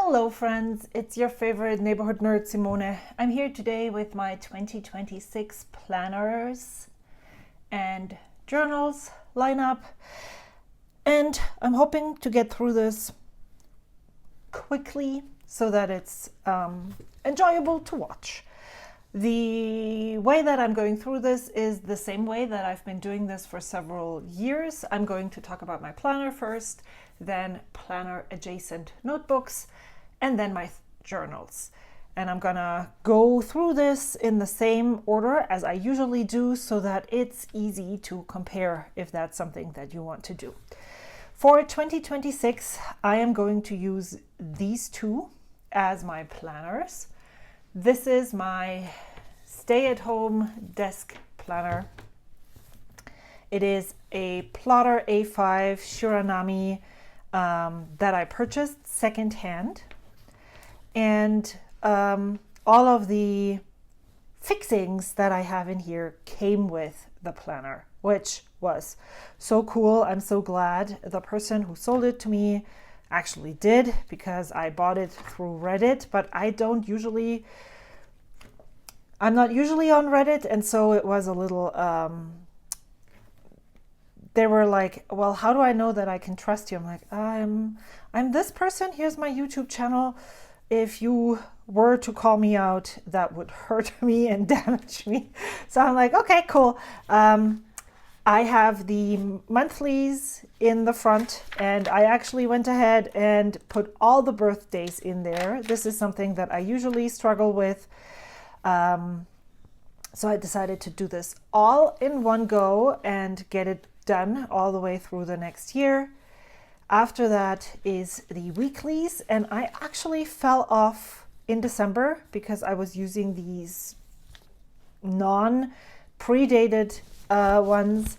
Hello friends, it's your favorite neighborhood nerd Simone. I'm here today with my 2026 planners and journals lineup, and I'm hoping to get through this quickly so that it's enjoyable to watch. The way that I'm going through this is the same way that I've been doing this for several years. I'm going to talk about my planner first, then planner adjacent notebooks, and then my journals. And I'm gonna go through this in the same order as I usually do so that it's easy to compare if that's something that you want to do. For 2026, I am going to use these two as my planners. This is my stay-at-home desk planner. It is a Plotter A5 Shiranami that I purchased secondhand. And all of the fixings that I have in here came with the planner, which was so cool. I'm so glad the person who sold it to me actually did, because I bought it through Reddit, but I'm not usually on Reddit, and so it was a little they were like, well, how do I know that I can trust you? I'm like, I'm this person, here's my YouTube channel. If you were to call me out, that would hurt me and damage me. So I'm like, okay, cool. I have the monthlies in the front, and I actually went ahead and put all the birthdays in there. This is something that I usually struggle with. So I decided to do this all in one go and get it done all the way through the next year. After that is the weeklies, and I actually fell off in December because I was using these non-predated ones.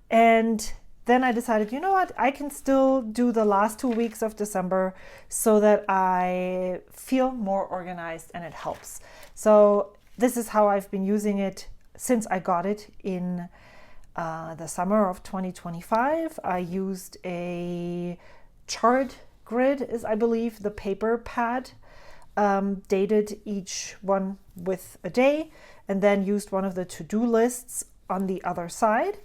And then I decided, you know what, I can still do the last 2 weeks of December so that I feel more organized and it helps. So this is how I've been using it since I got it in the summer of 2025. I used a chart grid, is I believe the paper pad, dated each one with a day, and then used one of the to-do lists on the other side.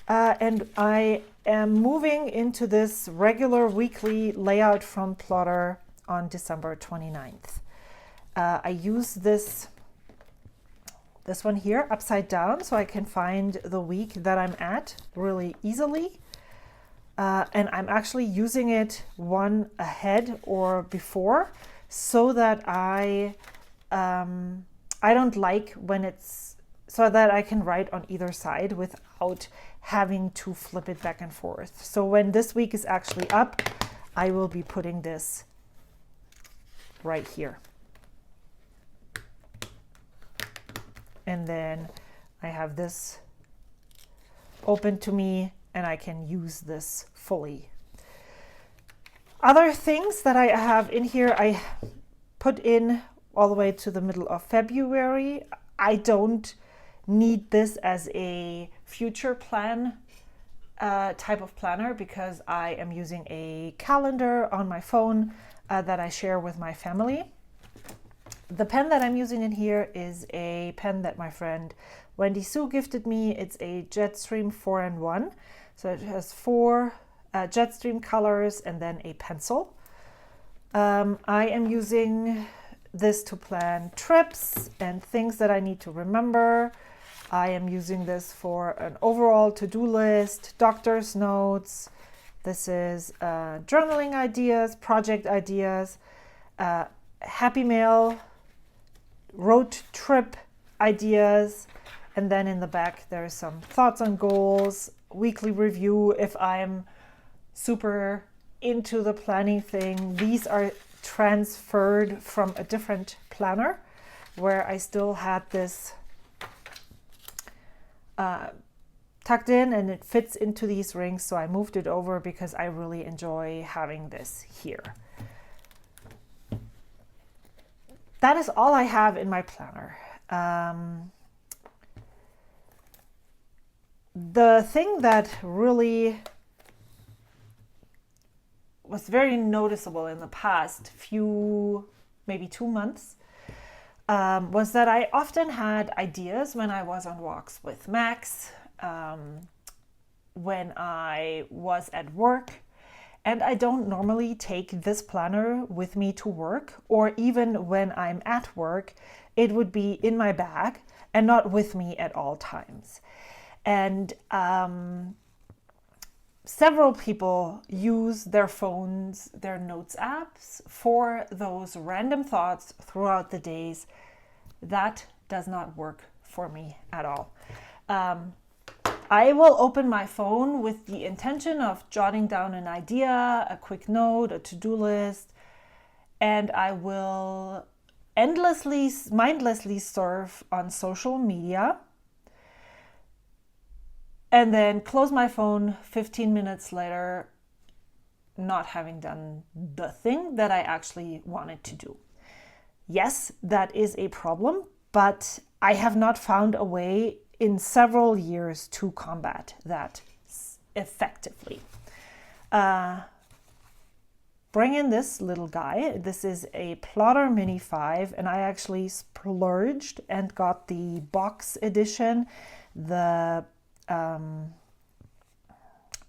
And I am moving into this regular weekly layout from Plotter on December 29th. I use this one here upside down so I can find the week that I'm at really easily. And I'm actually using it one ahead or before so that I don't like when it's, so that I can write on either side without having to flip it back and forth. So when this week is actually up, I will be putting this right here. And then I have this open to me and I can use this fully. Other things that I have in here, I put in all the way to the middle of February. I don't need this as a future plan type of planner because I am using a calendar on my phone that I share with my family. The pen that I'm using in here is a pen that my friend Wendy Sue gifted me. It's a Jetstream 4-in-1. So it has 4 Jetstream colors and then a pencil. I am using this to plan trips and things that I need to remember. I am using this for an overall to-do list, doctor's notes. This is journaling ideas, project ideas, happy mail, road trip ideas, and then in the back there's some thoughts on goals, weekly review if I'm super into the planning thing. These are transferred from a different planner where I still had this tucked in and it fits into these rings, so I moved it over because I really enjoy having this here. That is all I have in my planner. The thing that really was very noticeable in the past few, maybe 2 months, was that I often had ideas when I was on walks with Max, when I was at work. And I don't normally take this planner with me to work, or even when I'm at work, it would be in my bag and not with me at all times. And several people use their phones, their notes apps for those random thoughts throughout the days. That does not work for me at all. I will open my phone with the intention of jotting down an idea, a quick note, a to-do list, and I will mindlessly surf on social media and then close my phone 15 minutes later, not having done the thing that I actually wanted to do. Yes, that is a problem, but I have not found a way in several years to combat that effectively. Bring in this little guy. This is a Plotter Mini 5, and I actually splurged and got the box edition, the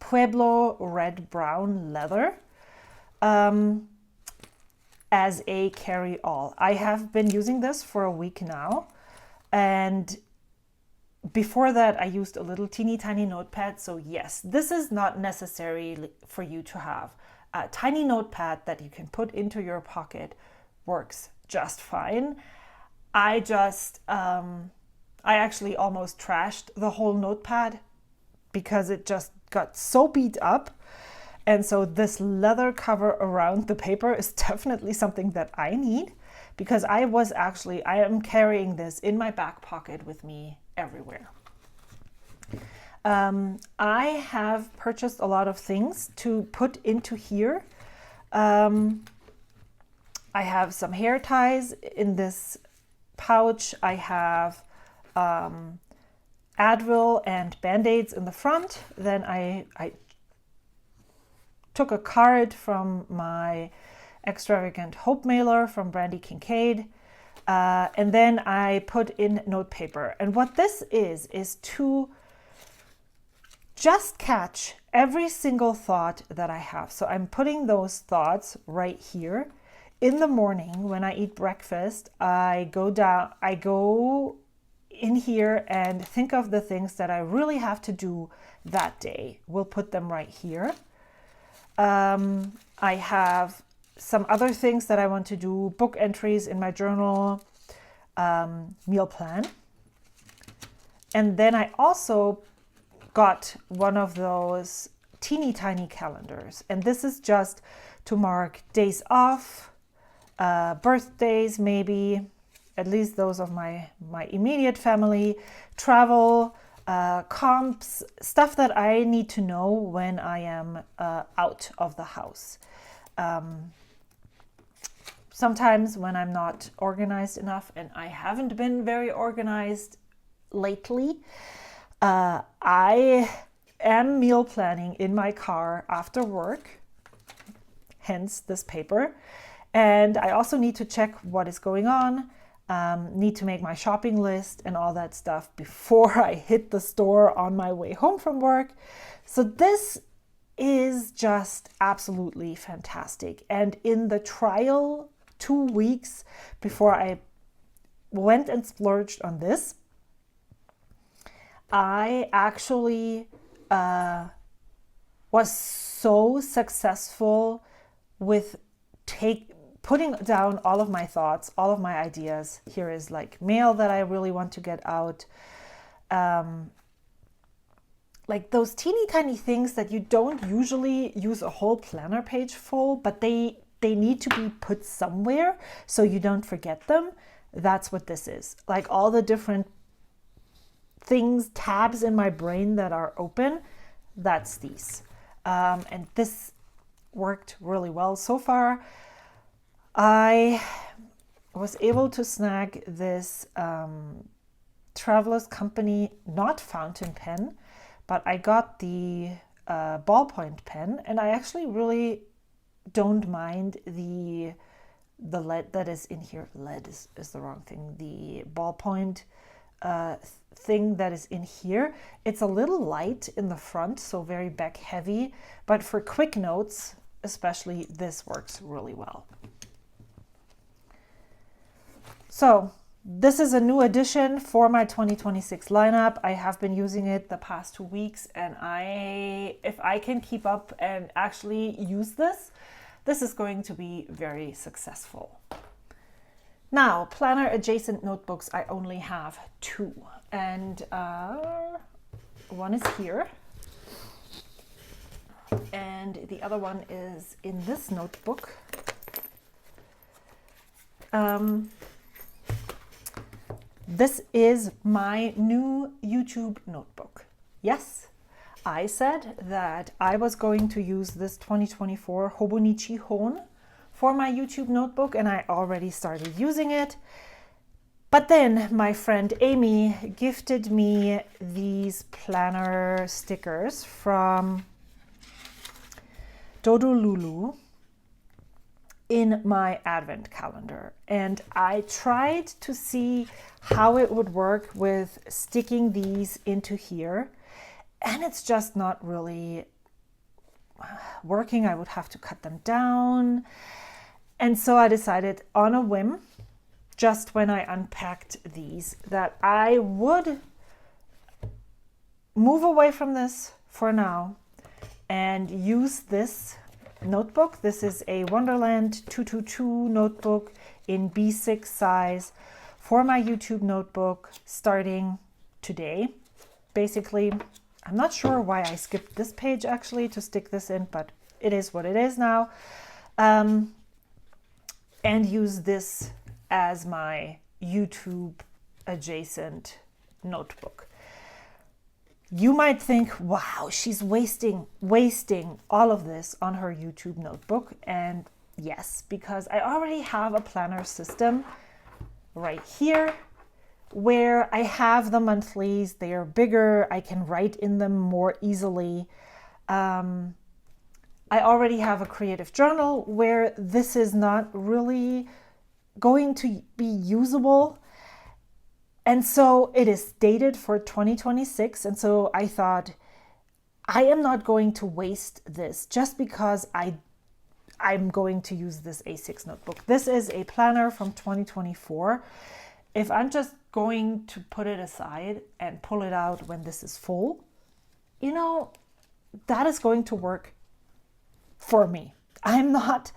Pueblo red-brown leather, as a carry-all. I have been using this for a week now, and before that, I used a little teeny tiny notepad. So yes, this is not necessary for you to have. A tiny notepad that you can put into your pocket works just fine. I actually almost trashed the whole notepad because it just got so beat up. And so this leather cover around the paper is definitely something that I need, because I am carrying this in my back pocket with me everywhere. I have purchased a lot of things to put into here. I have some hair ties in this pouch. I have Advil and Band-Aids in the front. Then I took a card from my Extravagant Hope mailer from Brandy Kincaid. And then I put in note paper. And what this is to just catch every single thought that I have. So I'm putting those thoughts right here. In the morning when I eat breakfast, I go in here and think of the things that I really have to do that day. We'll put them right here. I have some other things that I want to do, book entries in my journal, meal plan. And then I also got one of those teeny tiny calendars. And this is just to mark days off, birthdays maybe, at least those of my immediate family, travel, comps, stuff that I need to know when I am out of the house. Sometimes when I'm not organized enough, and I haven't been very organized lately, I am meal planning in my car after work, hence this paper. And I also need to check what is going on, need to make my shopping list and all that stuff before I hit the store on my way home from work. So this is just absolutely fantastic. And in the trial 2 weeks before I went and splurged on this, I actually was so successful with putting down all of my thoughts, all of my ideas. Here is like mail that I really want to get out. Like those teeny tiny things that you don't usually use a whole planner page full, but they need to be put somewhere so you don't forget them. That's what this is. Like all the different things, tabs in my brain that are open, that's these. And this worked really well so far. I was able to snag this Traveler's Company, not fountain pen, but I got the ballpoint pen, and I actually really don't mind the lead that is in here. Lead is the wrong thing. The ballpoint thing that is in here. It's a little light in the front, so very back heavy, but for quick notes especially, this works really well. So this is a new addition for my 2026 lineup. I have been using it the past 2 weeks, and if I can keep up and actually use this, this is going to be very successful. Now, planner adjacent notebooks, I only have 2, and one is here, and the other one is in this notebook. This is my new YouTube notebook. Yes, I said that I was going to use this 2024 Hobonichi Hone for my YouTube notebook, and I already started using it. But then my friend Amy gifted me these planner stickers from Dodolulu in my advent calendar, and I tried to see how it would work with sticking these into here, and it's just not really working. I would have to cut them down, and so I decided on a whim, just when I unpacked these, that I would move away from this for now and use this notebook. This is a Wonderland 222 notebook in B6 size for my YouTube notebook starting today. Basically, I'm not sure why I skipped this page actually to stick this in, but it is what it is now. And use this as my YouTube adjacent notebook. You might think, wow, she's wasting all of this on her YouTube notebook. And yes, because I already have a planner system right here where I have the monthlies. They are bigger. I can write in them more easily. I already have a creative journal where this is not really going to be usable. And so it is dated for 2026. And so I thought, I am not going to waste this just because I'm going to use this A6 notebook. This is a planner from 2024. If I'm just going to put it aside and pull it out when this is full, you know, that is going to work for me. I'm not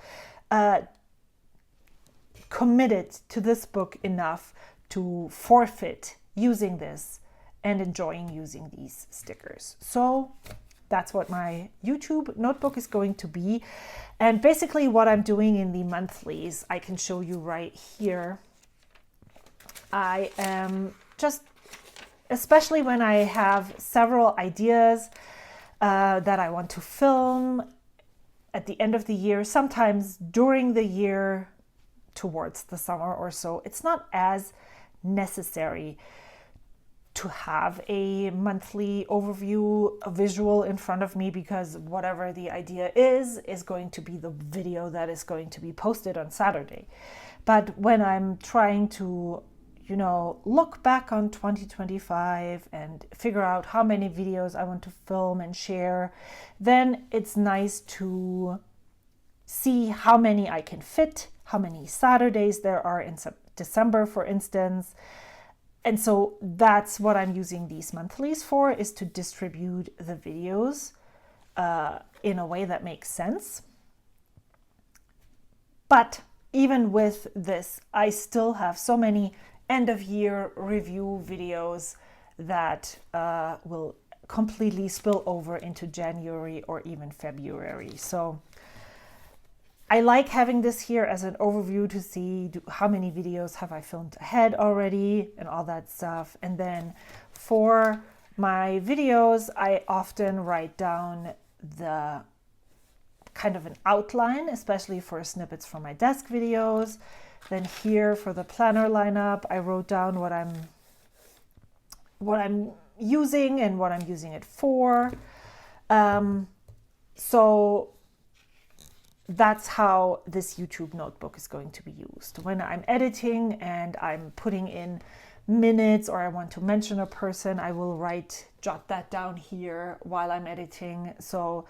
committed to this book enough to forfeit using this and enjoying using these stickers. So that's what my YouTube notebook is going to be. And basically what I'm doing in the monthlies, I can show you right here. I am just, especially when I have several ideas that I want to film at the end of the year, sometimes during the year towards the summer or so, it's not as necessary to have a monthly overview, a visual in front of me, because whatever the idea is going to be the video that is going to be posted on Saturday. But when I'm trying to, you know, look back on 2025 and figure out how many videos I want to film and share, then it's nice to see how many I can fit, how many Saturdays there are in December, for instance. And so that's what I'm using these monthlies for, is to distribute the videos in a way that makes sense. But even with this, I still have so many end of year review videos that will completely spill over into January or even February. So I like having this here as an overview to see how many videos have I filmed ahead already and all that stuff. And then for my videos, I often write down the kind of an outline, especially for snippets from my desk videos. Then here for the planner lineup, I wrote down what I'm using and what I'm using it for. So that's how this YouTube notebook is going to be used. When I'm editing and I'm putting in minutes, or I want to mention a person, I will jot that down here while I'm editing. So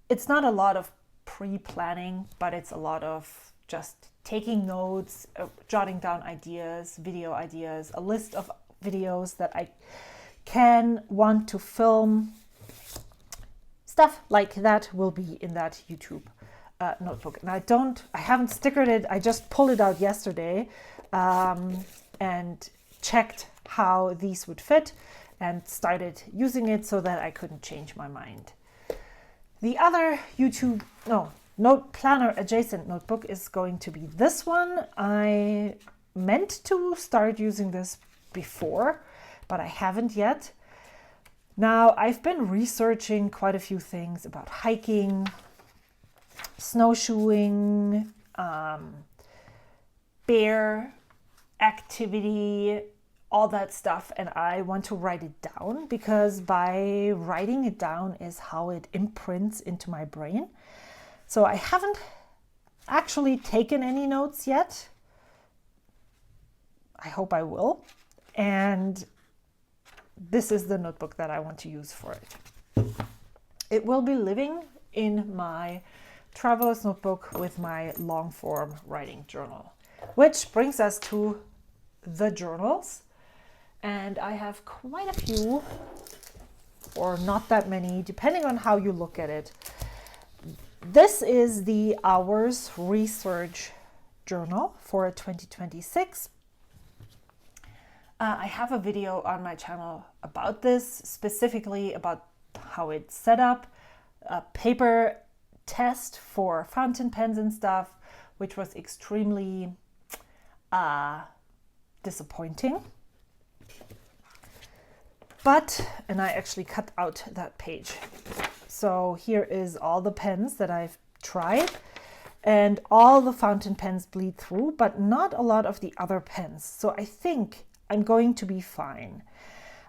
it's not a lot of pre-planning, but it's a lot of just taking notes, jotting down ideas, video ideas, a list of videos that I want to film. Stuff like that will be in that YouTube notebook. And I haven't stickered it. I just pulled it out yesterday and checked how these would fit and started using it so that I couldn't change my mind. The other note planner adjacent notebook is going to be this one. I meant to start using this before, but I haven't yet. Now, I've been researching quite a few things about hiking, snowshoeing, bear activity, all that stuff, and I want to write it down, because by writing it down is how it imprints into my brain. So I haven't actually taken any notes yet. I hope I will. And this is the notebook that I want to use for it. It will be living in my traveler's notebook with my long form writing journal, which brings us to the journals. And I have quite a few, or not that many, depending on how you look at it. This is the Hours Research Journal for 2026. I have a video on my channel about this, specifically about how it's set up, a paper test for fountain pens and stuff, which was extremely disappointing. And I actually cut out that page. So here is all the pens that I've tried, and all the fountain pens bleed through, but not a lot of the other pens. So I think I'm going to be fine.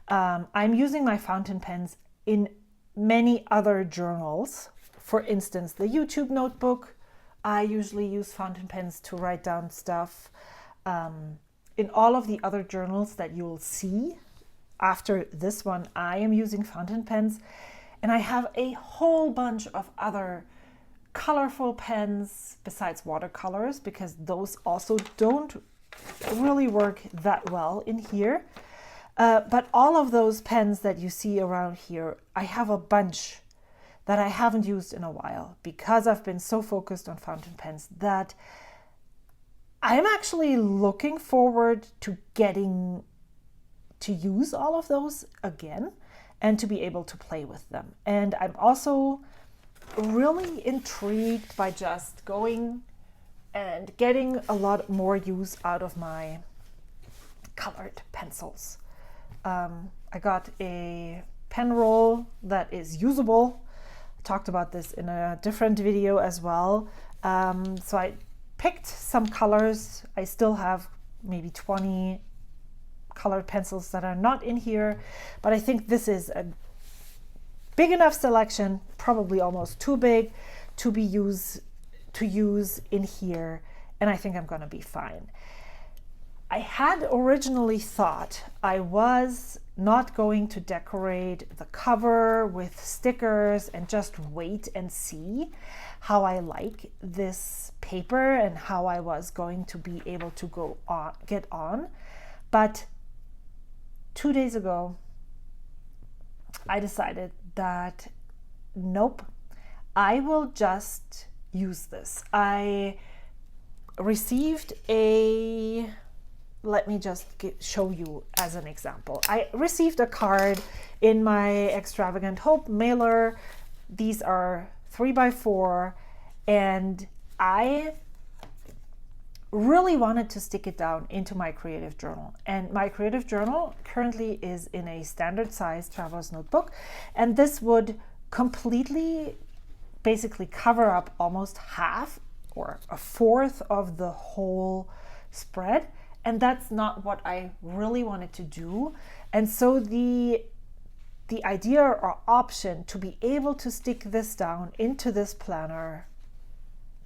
I'm using my fountain pens in many other journals. For instance, the YouTube notebook, I usually use fountain pens to write down stuff. In all of the other journals that you'll see after this one, I am using fountain pens. And I have a whole bunch of other colorful pens besides watercolors, because those also don't really work that well in here. But all of those pens that you see around here, I have a bunch that I haven't used in a while, because I've been so focused on fountain pens that I'm actually looking forward to getting to use all of those again and to be able to play with them. And I'm also really intrigued by just going and getting a lot more use out of my colored pencils. I got a pen roll that is usable. I talked about this in a different video as well. So I picked some colors. I still have maybe 20 colored pencils that are not in here, but I think this is a big enough selection, probably almost too big to use in here, and I think I'm gonna be fine. I had originally thought I was not going to decorate the cover with stickers and just wait and see how I like this paper and how I was going to be able to get on. But 2 days ago, I decided that nope, I will just use this. I received let me just show you as an example. I received a card in my Extravagant Hope mailer. These are 3x4, and I really wanted to stick it down into my creative journal. And my creative journal currently is in a standard size traveler's notebook, and this would completely basically cover up almost half or a fourth of the whole spread. And that's not what I really wanted to do. And so the idea or option to be able to stick this down into this planner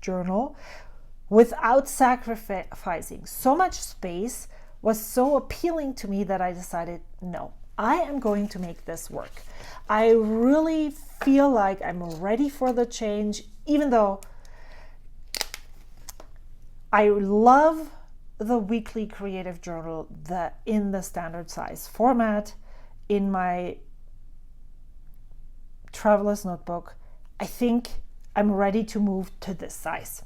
journal without sacrificing so much space was so appealing to me that I decided, no, I am going to make this work. I really feel like I'm ready for the change, even though I love the weekly creative journal in the standard size format in my traveler's notebook. I think I'm ready to move to this size.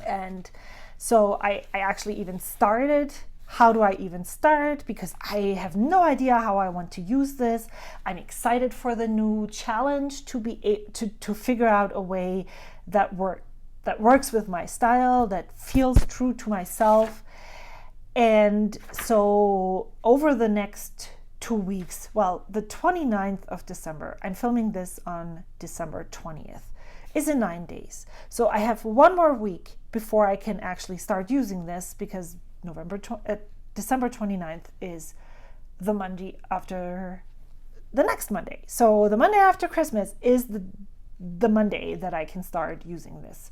And so I actually even started. How do I even start? Because I have no idea how I want to use this. I'm excited for the new challenge to figure out a way that works with my style, that feels true to myself. And so over the next 2 weeks, well, the 29th of December, I'm filming this on December 20th, is in 9 days. So I have 1 more week before I can actually start using this, because December 29th is the Monday after the next Monday. So the Monday after Christmas is the Monday that I can start using this.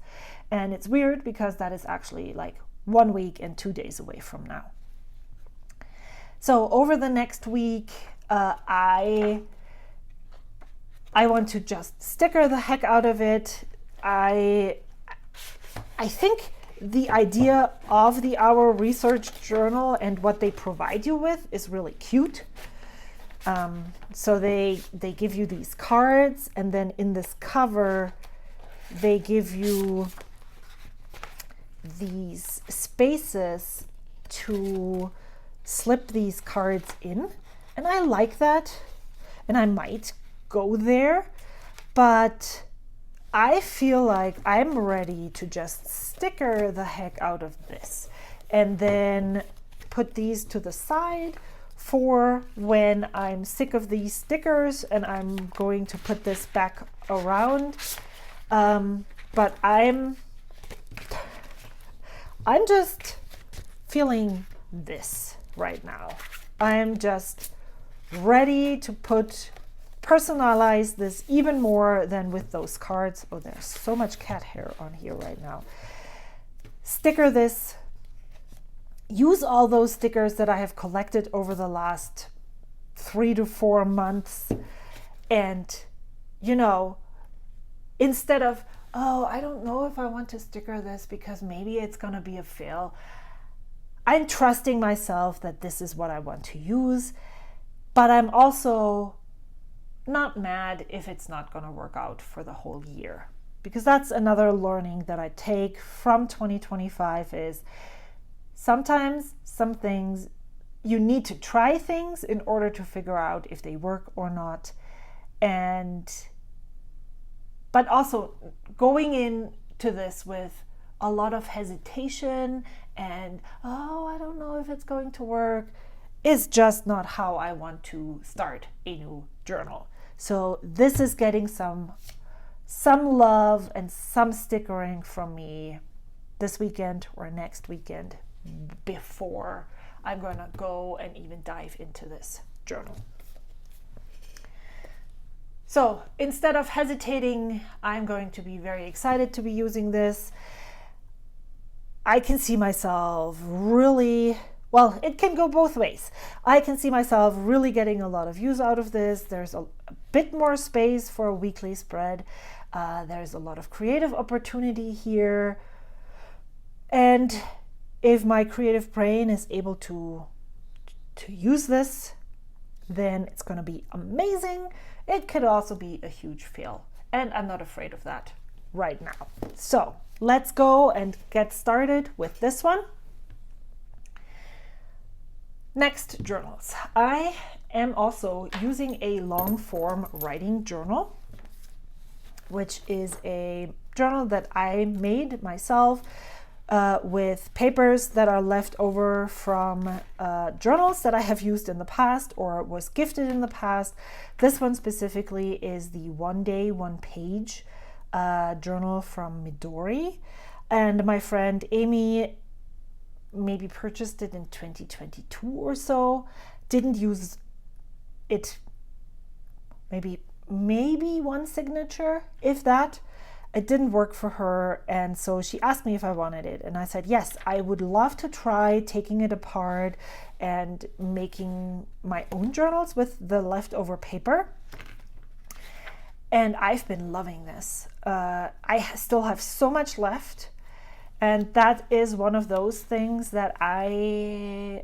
And it's weird because that is actually like 1 week and 2 days away from now. So over the next week, I want to just sticker the heck out of it. I think the idea of the Our Research Journal and what they provide you with is really cute. So they give you these cards, and then in this cover, they give you these spaces to slip these cards in. And I like that, and I might go there, but I feel like I'm ready to just sticker the heck out of this and then put these to the side for when I'm sick of these stickers and I'm going to put this back around. But I'm just feeling this right now. I'm just ready to personalize this even more than with those cards. Oh, there's so much cat hair on here right now. Sticker this. Use all those stickers that I have collected over the last 3 to 4 months. And, instead of, oh, I don't know if I want to sticker this because maybe it's going to be a fail, I'm trusting myself that this is what I want to use. But I'm also not mad if it's not going to work out for the whole year, because that's another learning that I take from 2025 is sometimes some things you need to try things in order to figure out if they work or not. But also going into this with a lot of hesitation and, oh, I don't know if it's going to work, is just not how I want to start a new journal. So this is getting some love and some stickering from me this weekend or next weekend before I'm going to go and even dive into this journal. So instead of hesitating, I'm going to be very excited to be using this. I can see myself really, well, it can go both ways. I can see myself really getting a lot of use out of this. There's a bit more space for a weekly spread. There's a lot of creative opportunity here. And if my creative brain is able to use this, then it's going to be amazing. It could also be a huge fail, and I'm not afraid of that right now. So let's go and get started with this one. Next, journals. I am also using a long form writing journal, which is a journal that I made myself with papers that are left over from journals that I have used in the past or was gifted in the past. This one specifically is the One Day, One Page journal from Midori. And my friend Amy maybe purchased it in 2022 or so. Didn't use it, maybe one signature, if that. it didn't work for her. And so she asked me if I wanted it. And I said, yes, I would love to try taking it apart and making my own journals with the leftover paper. And I've been loving this. I still have so much left. And that is one of those things that I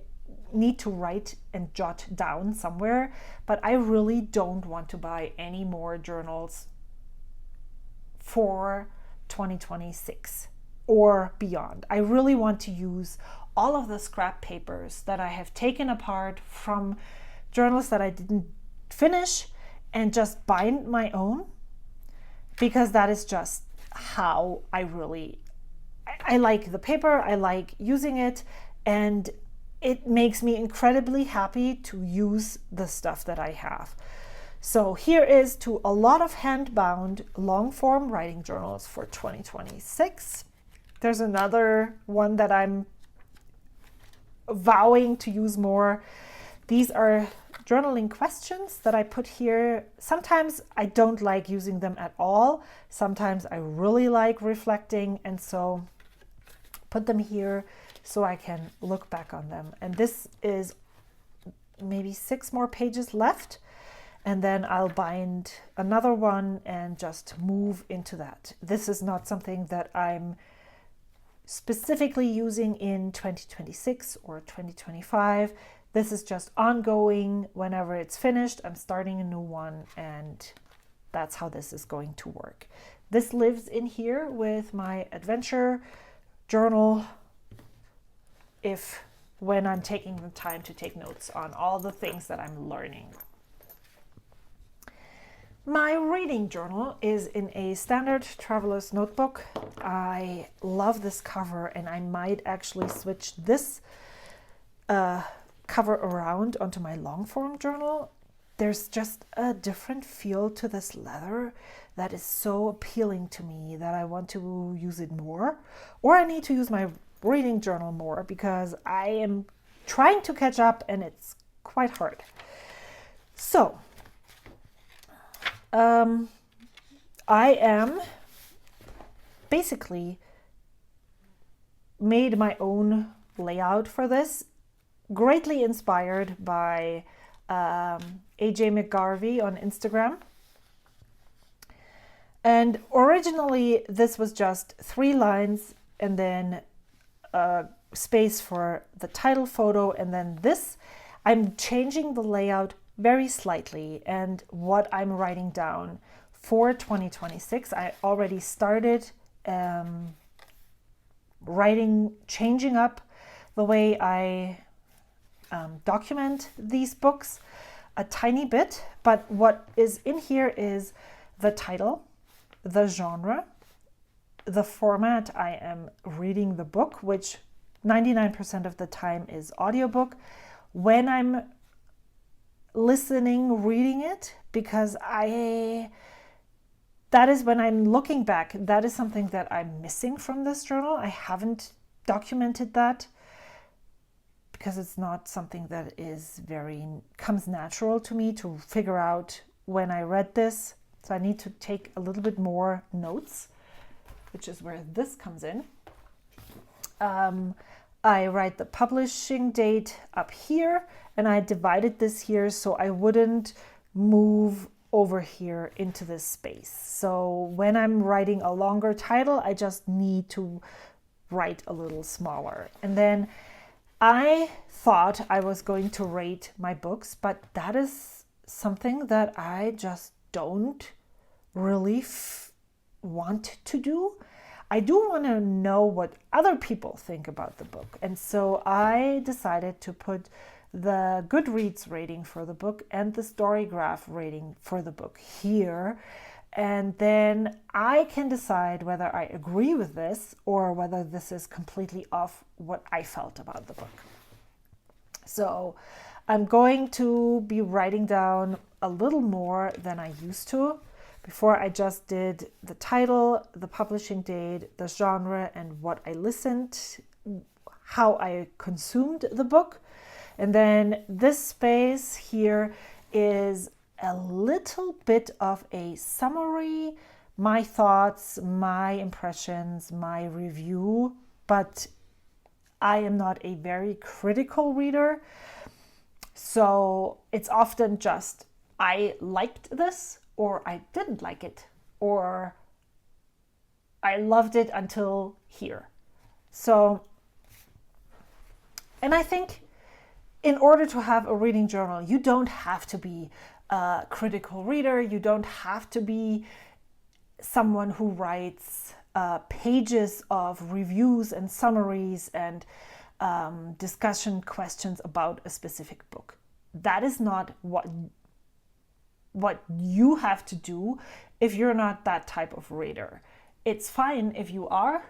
need to write and jot down somewhere, but I really don't want to buy any more journals for 2026 or beyond. I really want to use all of the scrap papers that I have taken apart from journals that I didn't finish and just bind my own, because that is just how I like the paper, I like using it, and it makes me incredibly happy to use the stuff that I have. So here is to a lot of hand-bound long-form writing journals for 2026. There's another one that I'm vowing to use more. These are journaling questions that I put here. Sometimes I don't like using them at all. Sometimes I really like reflecting, and so put them here so I can look back on them. And this is maybe 6 more pages left, and then I'll bind another one and just move into that. This is not something that I'm specifically using in 2026 or 2025. This is just ongoing. Whenever it's finished, I'm starting a new one, and that's how this is going to work. This lives in here with my adventure journal when I'm taking the time to take notes on all the things that I'm learning. My reading journal is in a standard traveler's notebook. I love this cover, and I might actually switch this cover around onto my long form journal. There's just a different feel to this leather that is so appealing to me that I want to use it more, or I need to use my reading journal more because I am trying to catch up and it's quite hard. So I am basically made my own layout for this, greatly inspired by AJ McGarvey on Instagram. And originally this was just 3 lines and then a space for the title photo, and then this. I'm changing the layout very slightly, and what I'm writing down for 2026, I already started changing up the way I document these books a tiny bit, but what is in here is the title, the genre, the format I am reading the book, which 99% of the time is audiobook. When I'm reading it, because that is when I'm looking back, that is something that I'm missing from this journal. I haven't documented that because it's not something that comes natural to me to figure out when I read this. So I need to take a little bit more notes, which is where this comes in. I write the publishing date up here, and I divided this here so I wouldn't move over here into this space. So when I'm writing a longer title, I just need to write a little smaller. And then I thought I was going to rate my books, but that is something that I just don't really want to do. I do want to know what other people think about the book. And so I decided to put the Goodreads rating for the book and the Storygraph rating for the book here. And then I can decide whether I agree with this or whether this is completely off what I felt about the book. So I'm going to be writing down a little more than I used to. Before I just did the title, the publishing date, the genre, and what I listened, how I consumed the book. And then this space here is a little bit of a summary, my thoughts, my impressions, my review, but I am not a very critical reader. So it's often just, I liked this, or I didn't like it, or I loved it until here. So, and I think in order to have a reading journal, you don't have to be a critical reader. You don't have to be someone who writes pages of reviews and summaries and discussion questions about a specific book. That is not what you have to do if you're not that type of reader. It's fine if you are,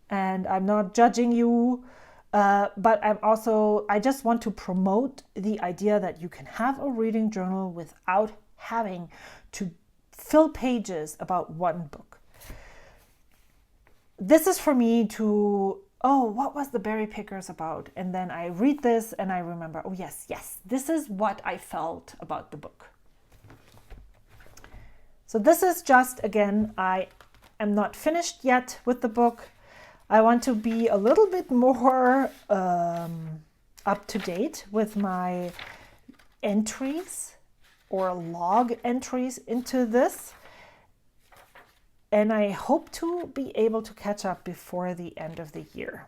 and I'm not judging you, but I just want to promote the idea that you can have a reading journal without having to fill pages about one book. This is for me to, what was the Berry Pickers about? And then I read this and I remember, yes, this is what I felt about the book. So this is just, again, I am not finished yet with the book. I want to be a little bit more up to date with my entries or log entries into this. And I hope to be able to catch up before the end of the year.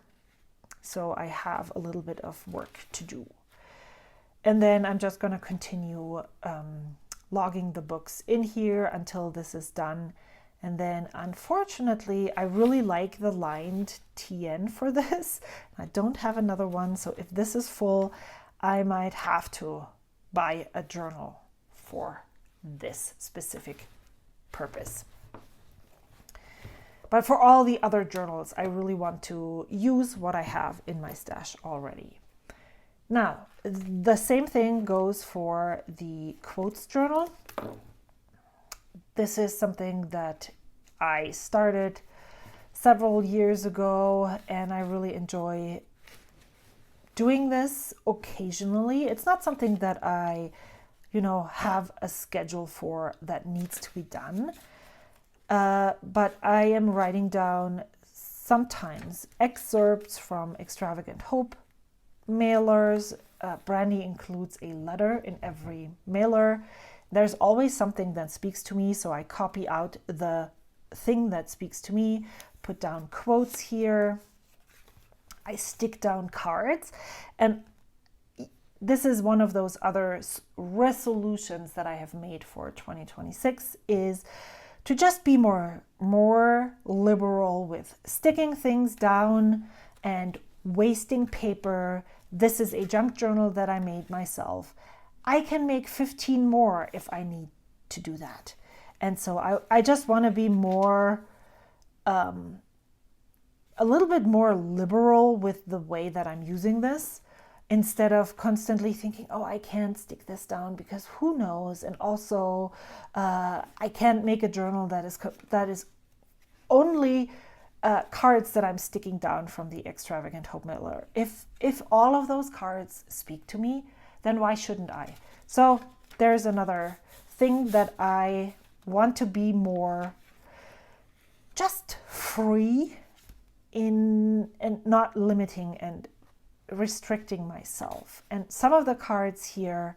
So I have a little bit of work to do. And then I'm just going to continue logging the books in here until this is done. And then unfortunately, I really like the lined TN for this. I don't have another one. So if this is full, I might have to buy a journal for this specific purpose. But for all the other journals, I really want to use what I have in my stash already. Now, the same thing goes for the quotes journal. This is something that I started several years ago, and I really enjoy doing this occasionally. It's not something that I, have a schedule for that needs to be done. But I am writing down sometimes excerpts from Extravagant Hope mailers. Brandy includes a letter in every mailer. There's always something that speaks to me, so I copy out the thing that speaks to me, put down quotes here. I stick down cards, and this is one of those other resolutions that I have made for 2026 is to just be more liberal with sticking things down and wasting paper. This is a junk journal that I made myself. I can make 15 more if I need to do that. And so I just want to be more, a little bit more liberal with the way that I'm using this, instead of constantly thinking, I can't stick this down because who knows? And also, I can't make a journal that is only cards that I'm sticking down from the Extravagant Hope mailer. If all of those cards speak to me, then why shouldn't I? So there's another thing that I want to be more just free in, and not limiting and restricting myself. And some of the cards here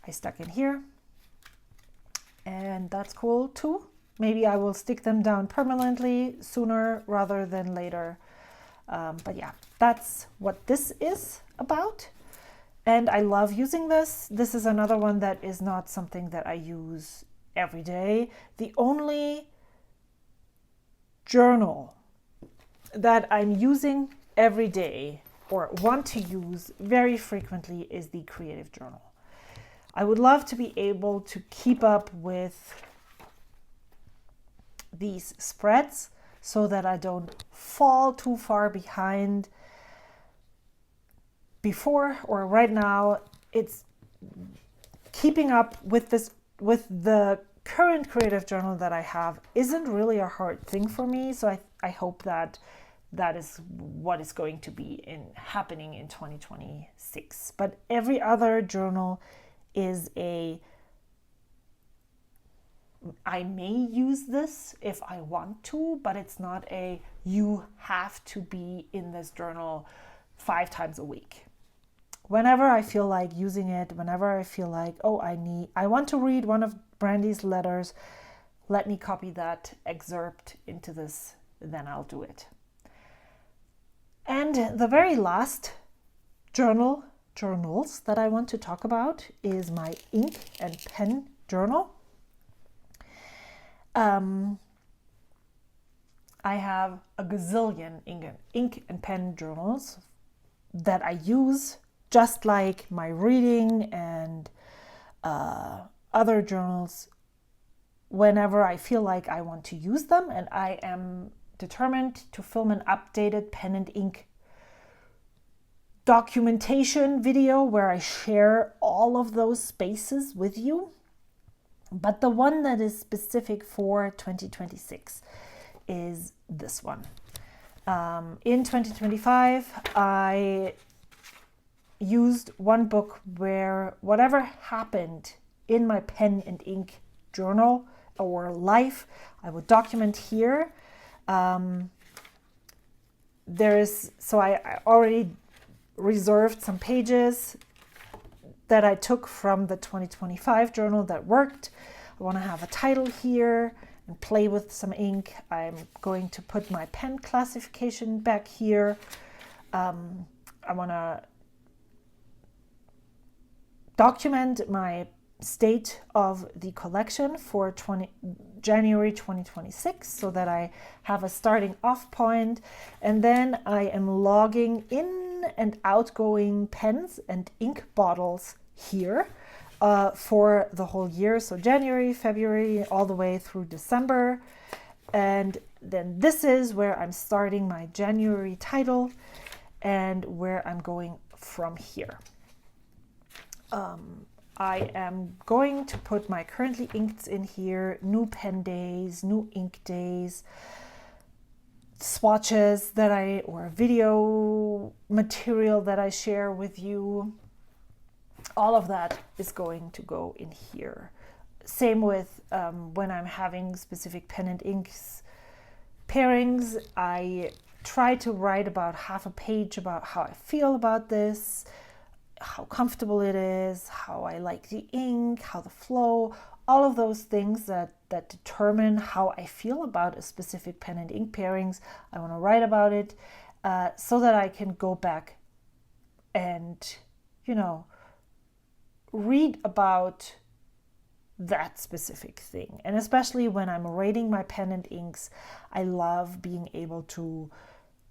I stuck in here, and that's cool too. Maybe I will stick them down permanently sooner rather than later. But yeah, that's what this is about. And I love using this. This is another one that is not something that I use every day. The only journal that I'm using every day or want to use very frequently is the Creative Journal. I would love to be able to keep up with these spreads so that I don't fall too far behind. Before or right now, it's keeping up with the current Creative Journal that I have isn't really a hard thing for me. So I hope that is what is going to be happening in 2026. But every other journal is a I may use this if I want to, but it's not a you have to be in this journal 5 times a week. Whenever I feel like using it, whenever I feel like, oh, I want to read one of Brandy's letters, let me copy that excerpt into this, then I'll do it. And the very last journals that I want to talk about is my ink and pen journal. I have a gazillion ink and pen journals that I use, just like my reading and other journals, whenever I feel like I want to use them, and I am determined to film an updated pen and ink documentation video where I share all of those spaces with you. But the one that is specific for 2026 is this one. In 2025, I used one book where whatever happened in my pen and ink journal or life, I would document here. I already reserved some pages that I took from the 2025 journal that worked. I want to have a title here and play with some ink. I'm going to put my pen classification back here. I want to document my state of the collection for January 2026 so that I have a starting off point, and then I am logging in and outgoing pens and ink bottles here for the whole year, so January, February, all the way through December. And then this is where I'm starting my January title and where I'm going from here. I am going to put my currently inked in here, new pen days, new ink days, swatches or video material that I share with you. All of that is going to go in here. Same with when I'm having specific pen and inks pairings, I try to write about half a page about how I feel about this, how comfortable it is, how I like the ink, how the flow, all of those things that determine how I feel about a specific pen and ink pairings. I want to write about it so that I can go back and, read about that specific thing. And especially when I'm rating my pen and inks, I love being able to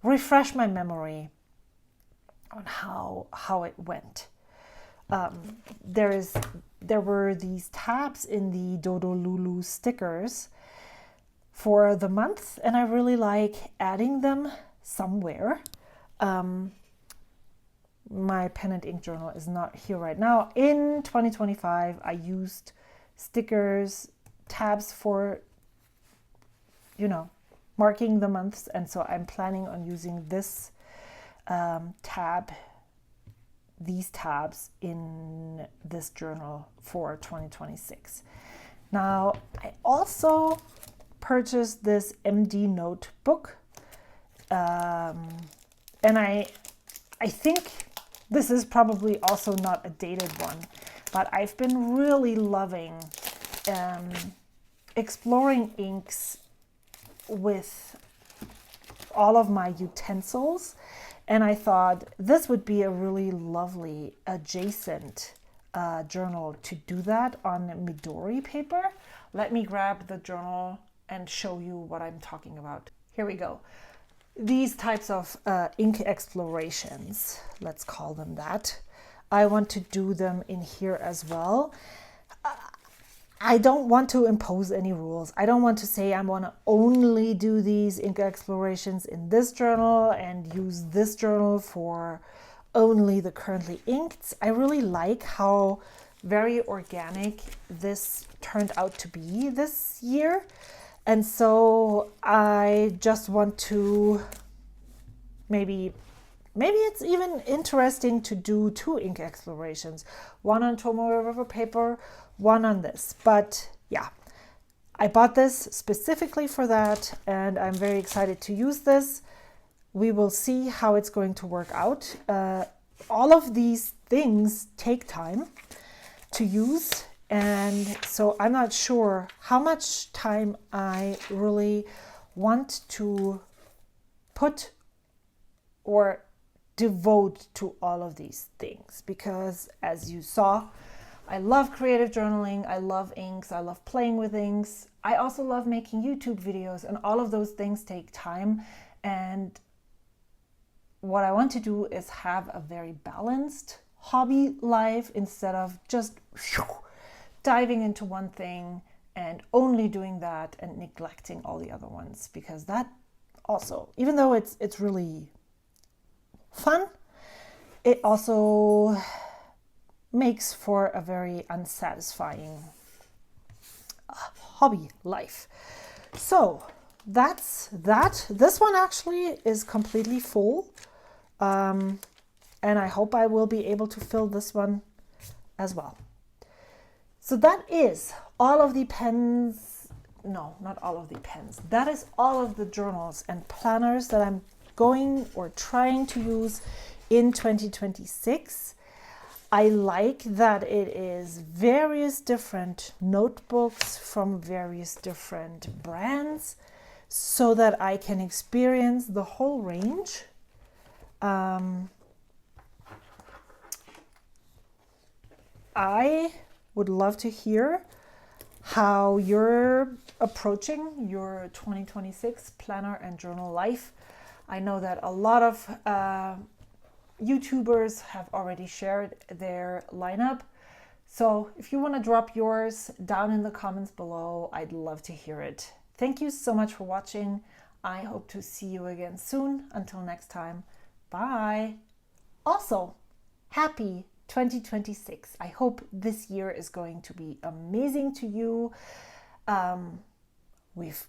refresh my memory on how it went. There were these tabs in the Dodo Lulu stickers for the month, and I really like adding them somewhere. My pen and ink journal is not here right now. In 2025, I used stickers, tabs for, marking the months, and so I'm planning on using this these tabs in this journal for 2026. Now, I also purchased this MD notebook, and I think this is probably also not a dated one, but I've been really loving exploring inks with all of my utensils. And I thought this would be a really lovely adjacent journal to do that on Midori paper. Let me grab the journal and show you what I'm talking about. Here we go. These types of ink explorations, let's call them that. I want to do them in here as well. I don't want to impose any rules. I don't want to say I want to only do these ink explorations in this journal and use this journal for only the currently inked. I really like how very organic this turned out to be this year. And so I just want to maybe it's even interesting to do 2 ink explorations, one on Tomoe River paper, one on this. But yeah, I bought this specifically for that, and I'm very excited to use this. We will see how it's going to work out. All of these things take time to use, and so I'm not sure how much time I really want to put or devote to all of these things, because as you saw, I love creative journaling, I love inks, I love playing with inks. I also love making YouTube videos, and all of those things take time. And what I want to do is have a very balanced hobby life instead of just diving into one thing and only doing that and neglecting all the other ones, because that also, even though it's really fun, it also makes for a very unsatisfying hobby life. So that's that. This one actually is completely full, and I hope I will be able to fill this one as well. So that is all of the pens. No, not all of the pens. That is all of the journals and planners that I'm going or trying to use in 2026. I like that it is various different notebooks from various different brands, so that I can experience the whole range. I would love to hear how you're approaching your 2026 planner and journal life. I know that a lot of YouTubers have already shared their lineup. So if you want to drop yours down in the comments below, I'd love to hear it. Thank you so much for watching. I hope to see you again soon. Until next time, bye. Also, happy 2026. I hope this year is going to be amazing to you. We've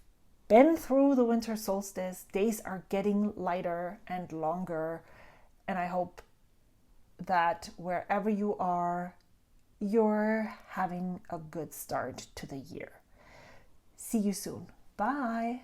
been through the winter solstice. Days are getting lighter and longer. And I hope that wherever you are, you're having a good start to the year. See you soon. Bye.